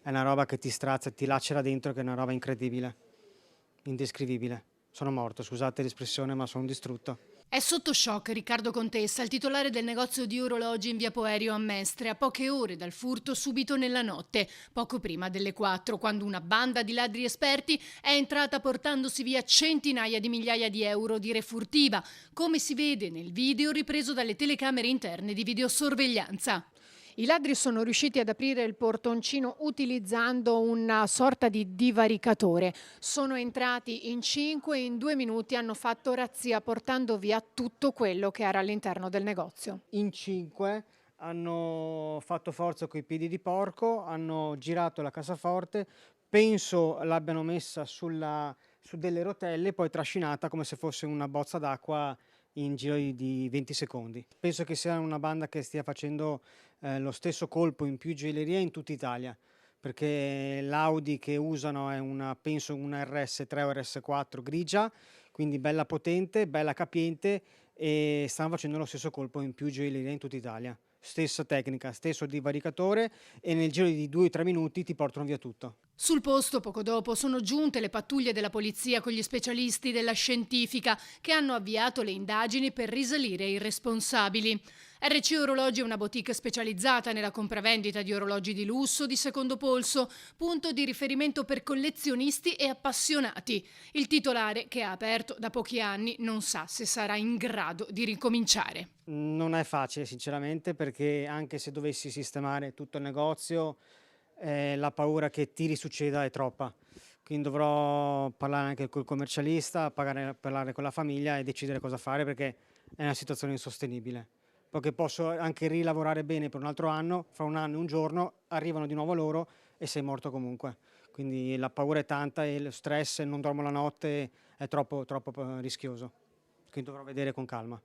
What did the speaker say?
è una roba che ti strazia, ti lacera dentro, che è una roba incredibile, indescrivibile. Sono morto, scusate l'espressione, ma sono distrutto. È sotto shock Riccardo Contessa, il titolare del negozio di orologi in via Poerio a Mestre, a poche ore dal furto subito nella notte, poco prima delle 4, quando una banda di ladri esperti è entrata portandosi via centinaia di migliaia di euro di refurtiva, come si vede nel video ripreso dalle telecamere interne di videosorveglianza. I ladri sono riusciti ad aprire il portoncino utilizzando una sorta di divaricatore. Sono entrati in 5 e in 2 minuti hanno fatto razzia portando via tutto quello che era all'interno del negozio. In 5 hanno fatto forza coi piedi di porco, hanno girato la cassaforte, penso l'abbiano messa su delle rotelle, poi trascinata come se fosse una bozza d'acqua in giro di 20 secondi. Penso che sia una banda che stia facendo lo stesso colpo in più gioielleria in tutta Italia, perché l'Audi che usano è penso una RS3 o RS4 grigia, quindi bella potente, bella capiente, e stanno facendo lo stesso colpo in più gioielleria in tutta Italia. Stessa tecnica, stesso divaricatore, e nel giro di 2-3 minuti ti portano via tutto. Sul posto, poco dopo, sono giunte le pattuglie della polizia con gli specialisti della scientifica che hanno avviato le indagini per risalire i responsabili. RC Orologi è una boutique specializzata nella compravendita di orologi di lusso di secondo polso, punto di riferimento per collezionisti e appassionati. Il titolare, che ha aperto da pochi anni, non sa se sarà in grado di ricominciare. Non è facile sinceramente, perché anche se dovessi sistemare tutto il negozio, la paura che ti risucceda è troppa. Quindi dovrò parlare anche col commercialista, parlare con la famiglia e decidere cosa fare, perché è una situazione insostenibile. Perché posso anche rilavorare bene per un altro anno, fra un anno e un giorno arrivano di nuovo loro e sei morto comunque. Quindi la paura è tanta e lo stress, non dormo la notte, è troppo rischioso. Quindi dovrò vedere con calma.